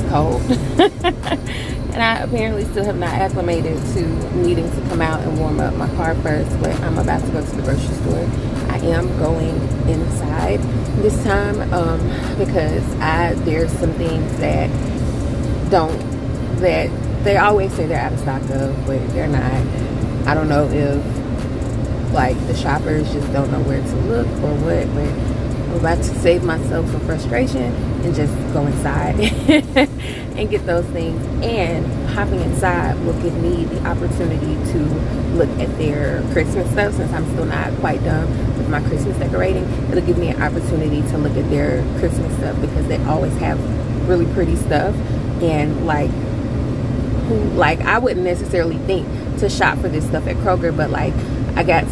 cold. And I apparently still have not acclimated to needing to come out and warm up my car first, but I'm about to go to the grocery store. I am going inside this time because there's some things that they always say they're out of stock of, but they're not. I don't know if like the shoppers just don't know where to look or what, but I'm about to save myself some frustration and just go inside and get those things. And hopping inside will give me the opportunity to look at their Christmas stuff, since I'm still not quite done with my Christmas decorating. It'll give me an opportunity to look at their Christmas stuff, because they always have really pretty stuff. And like I wouldn't necessarily think to shop for this stuff at Kroger, but like I got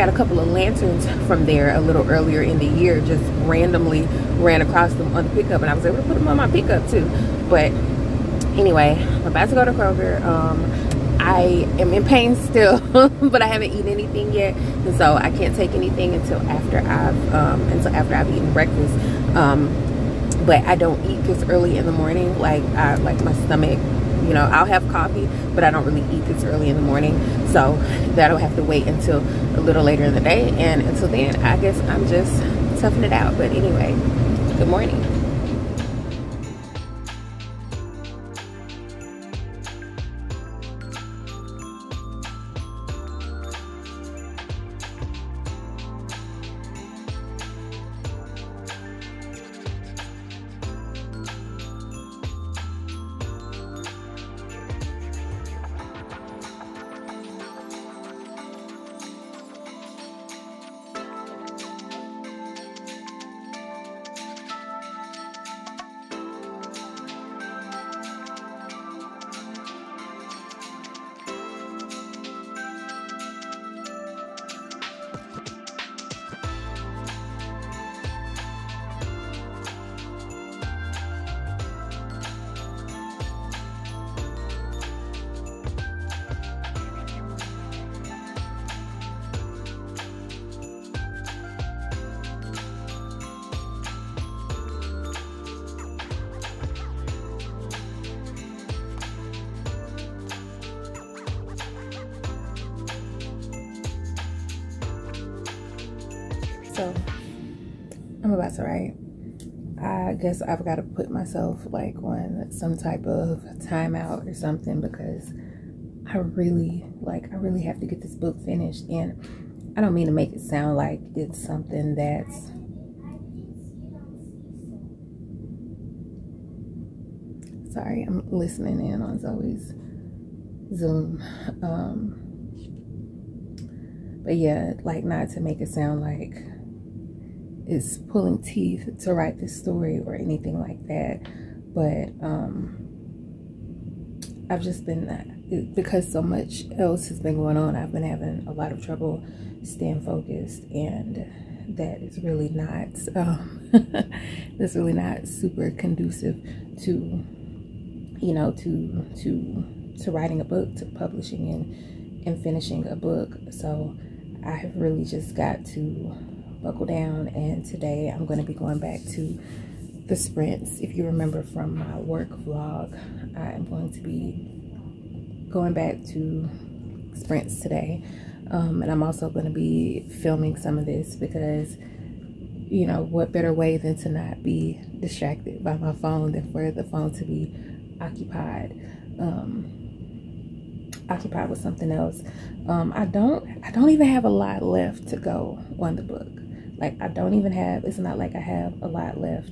a couple of lanterns from there a little earlier in the year, just randomly ran across them on the pickup, and I was able to put them on my pickup too. But anyway, I'm about to go to Kroger. I am in pain still, but I haven't eaten anything yet, and so I can't take anything until after I've eaten breakfast. But I don't eat this early in the morning. Like my stomach, you know, I'll have coffee, but I don't really eat this early in the morning. So that'll have to wait until a little later in the day. And until then, I guess I'm just toughing it out. But anyway, good morning. So I'm about to write. I guess I've got to put myself like on some type of timeout or something, because I really have to get this book finished. And I don't mean to make it sound like it's something that's sorry, I'm listening in on Zoe's Zoom. But yeah, like, not to make it sound like it's pulling teeth to write this story or anything like that, but I've just been, because so much else has been going on, I've been having a lot of trouble staying focused, and that is really not that's really not super conducive to, you know, to writing a book, to publishing and finishing a book. So I have really just got to buckle down, and today I'm going to be going back to the sprints. If you remember from my work vlog, I am going to be going back to sprints today, and I'm also going to be filming some of this, because, you know, what better way than to not be distracted by my phone than for the phone to be occupied with something else. I don't even have a lot left to go on the book. Like, I don't even have, it's not like I have a lot left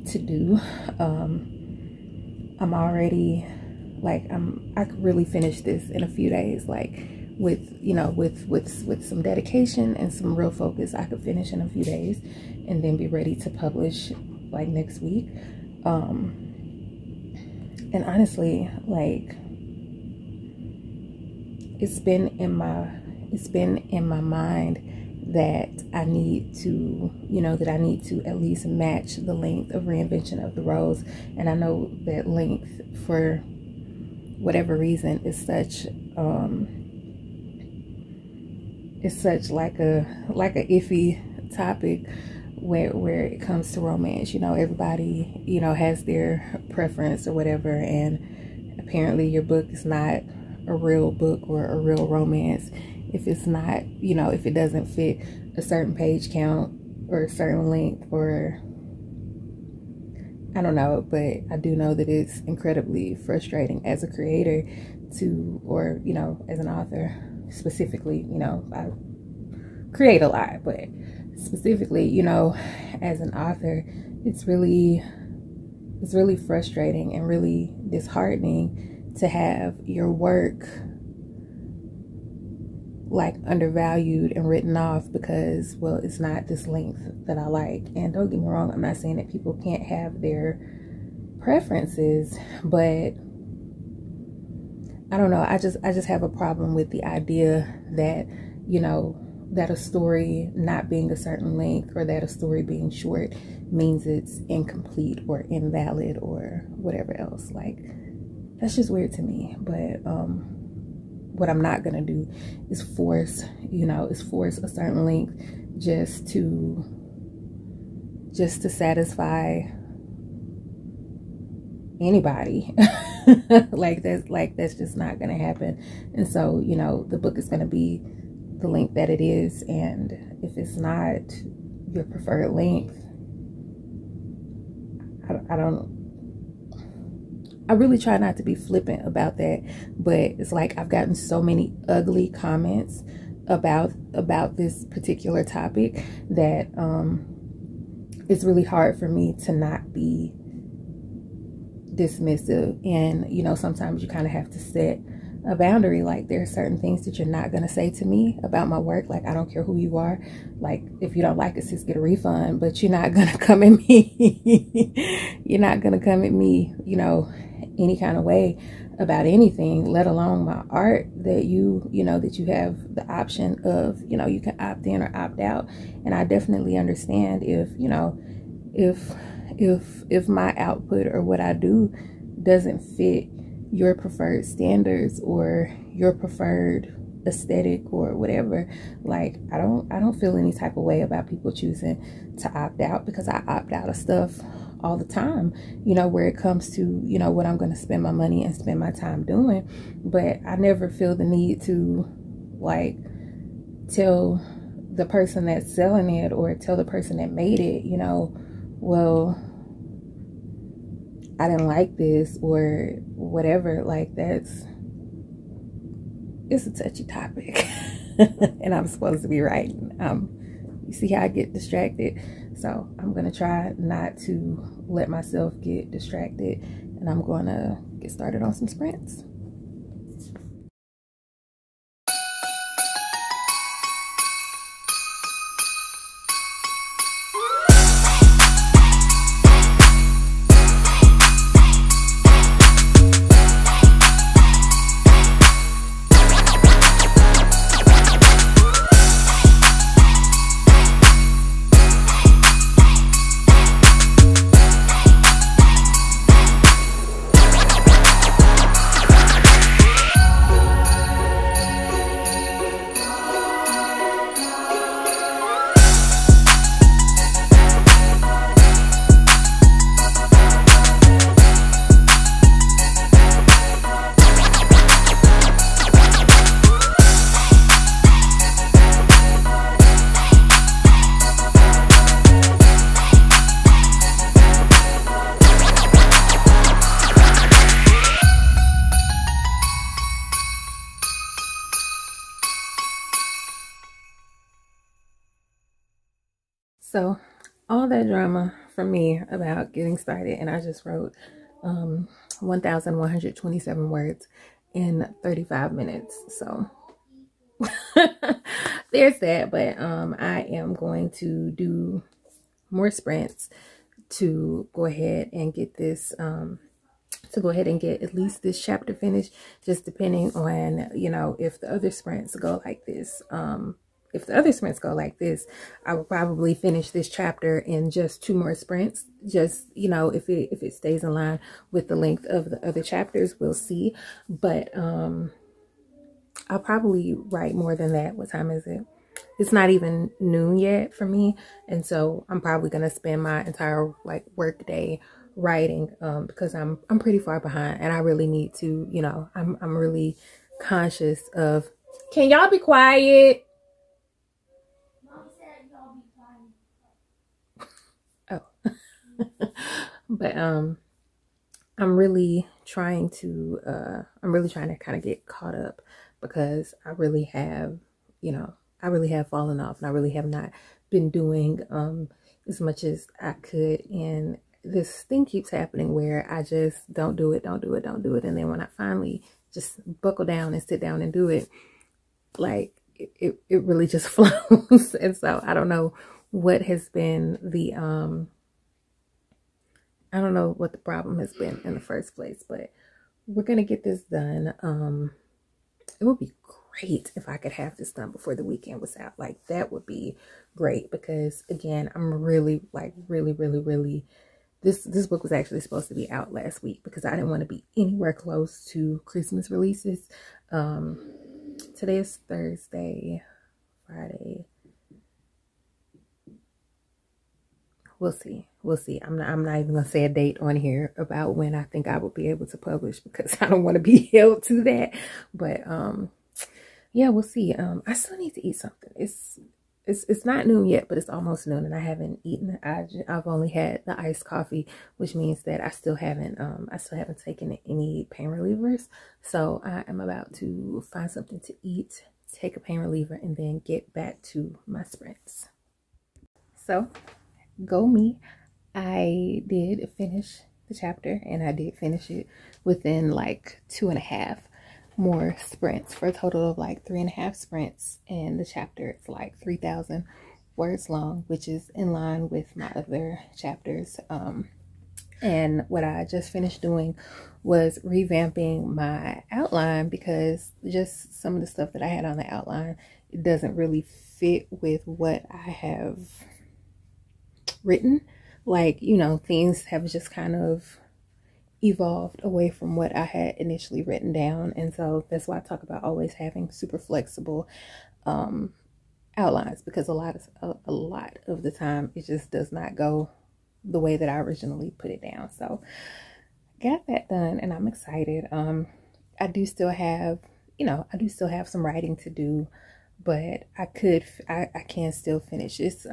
to do. I'm already, like, I could really finish this in a few days. Like, with, you know, with some dedication and some real focus, I could finish in a few days and then be ready to publish like next week. And honestly, like, it's been in my mind that I need to, you know, that I need to at least match the length of Reinvention of the Rose. And I know that length, for whatever reason, is such like a iffy topic where it comes to romance. You know, everybody, you know, has their preference or whatever, and apparently your book is not a real book or a real romance if it's not, you know, if it doesn't fit a certain page count or a certain length, or I don't know. But I do know that it's incredibly frustrating as a creator to, or, you know, as an author specifically. You know, I create a lot, but specifically, you know, as an author, it's really frustrating and really disheartening to have your work like undervalued and written off because, well, it's not this length that I like. And don't get me wrong, I'm not saying that people can't have their preferences, but I don't know, I just have a problem with the idea that, you know, that a story not being a certain length or that a story being short means it's incomplete or invalid or whatever else. Like, that's just weird to me. But what I'm not gonna do is force, you know, force a certain length just to satisfy anybody. that's just not gonna happen. And so, you know, the book is gonna be the length that it is, and if it's not your preferred length, I really try not to be flippant about that, but it's like I've gotten so many ugly comments about this particular topic that it's really hard for me to not be dismissive. And, you know, sometimes you kind of have to set a boundary. Like, there are certain things that you're not going to say to me about my work. Like, I don't care who you are. Like, if you don't like it, just get a refund, but you're not going to come at me. You're not going to come at me, you know, any kind of way about anything, let alone my art, that you know, that you have the option of, you know, you can opt in or opt out. And I definitely understand if, you know, if my output or what I do doesn't fit your preferred standards or your preferred aesthetic or whatever. Like, I don't feel any type of way about people choosing to opt out, because I opt out of stuff all the time, you know, where it comes to, you know, what I'm going to spend my money and spend my time doing. But I never feel the need to, like, tell the person that's selling it or tell the person that made it, you know, well, I didn't like this or whatever. Like, it's a touchy topic. And I'm supposed to be writing. You see how I get distracted? So I'm going to try not to let myself get distracted, and I'm going to get started on some sprints. So all that drama from me about getting started, and I just wrote 1,127 words in 35 minutes. So there's that. But I am going to do more sprints to go ahead and get this to go ahead and get at least this chapter finished, just depending on, you know, if the other sprints go like this. If the other sprints go like this, I will probably finish this chapter in just 2 more sprints. Just, you know, if it stays in line with the length of the other chapters, we'll see. But I'll probably write more than that. What time is it? it's not even noon yet for me, and so I'm probably gonna spend my entire like work day writing because I'm pretty far behind, and I really need to, you know, I'm really conscious of. Can y'all be quiet? Mom said y'all be quiet. Oh. But I'm really trying to kind of get caught up, because I really have, you know, I really have fallen off, and I really have not been doing as much as I could. And this thing keeps happening where I just don't do it. And then when I finally just buckle down and sit down and do it, like it really just flows. And so I don't know what has been the I don't know what the problem has been in the first place, but we're gonna get this done. It would be great if I could have this done before the weekend was out. Like, that would be great, because again, I'm really like really this book was actually supposed to be out last week, because I didn't want to be anywhere close to Christmas releases. Today is Thursday, Friday. We'll see. I'm not even gonna say a date on here about when I think I will be able to publish, because I don't want to be held to that. But yeah, we'll see. I still need to eat something. It's not noon yet, but it's almost noon, and I haven't eaten. I've only had the iced coffee, which means that I still haven't taken any pain relievers. So I am about to find something to eat, take a pain reliever, and then get back to my sprints. So go me. I did finish the chapter, and I did finish it within like 2.5 more sprints, for a total of like 3.5 sprints. And the chapter is like 3,000 words long, which is in line with my other chapters. And what I just finished doing was revamping my outline, because just some of the stuff that I had on the outline, it doesn't really fit with what I have written. Like, you know, things have just kind of evolved away from what I had initially written down. And so that's why I talk about always having super flexible outlines, because a lot of the time it just does not go the way that I originally put it down. So got that done, and I'm excited. I do still have, you know, some writing to do, but I can still finish this.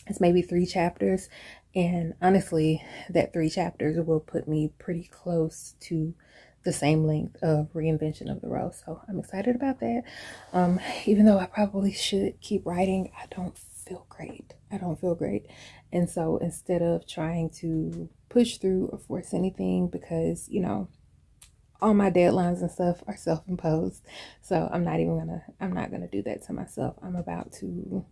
It's maybe 3 chapters, and honestly, that 3 chapters will put me pretty close to the same length of Reinvention of the Rose. So I'm excited about that. Even though I probably should keep writing, I don't feel great. And so instead of trying to push through or force anything, because, you know, all my deadlines and stuff are self-imposed, so I'm not gonna do that to myself. I'm about to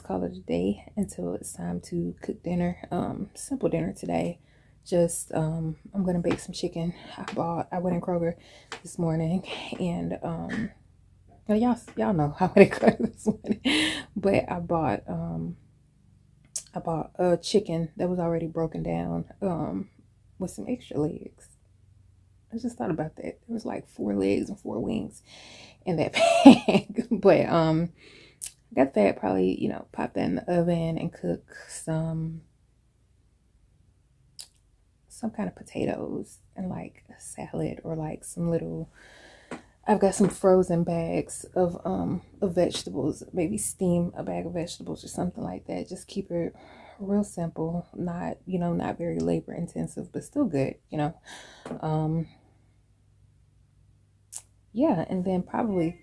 call it a day until it's time to cook dinner. Simple dinner today. Just I'm gonna bake some chicken. I went in Kroger this morning, and y'all know how I went in Kroger this morning, but I bought a chicken that was already broken down with some extra legs. I just thought about that. There was like 4 legs and 4 wings in that bag. But got that. Probably, you know, pop that in the oven and cook some kind of potatoes and like a salad, or like some little, I've got some frozen bags of vegetables. Maybe steam a bag of vegetables or something like that. Just keep it real simple, not, you know, not very labor intensive, but still good, you know. Yeah, and then probably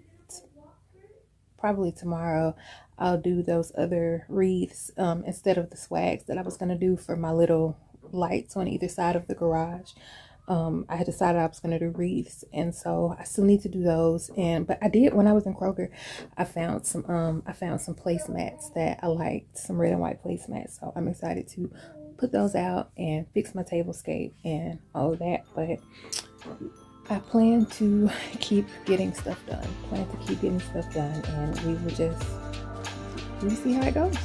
tomorrow I'll do those other wreaths instead of the swags that I was going to do for my little lights on either side of the garage. I had decided I was going to do wreaths, and so I still need to do those. But I did, when I was in Kroger, I found some placemats that I liked, some red and white placemats. So I'm excited to put those out and fix my tablescape and all of that. But I plan to keep getting stuff done. And we will see how it goes.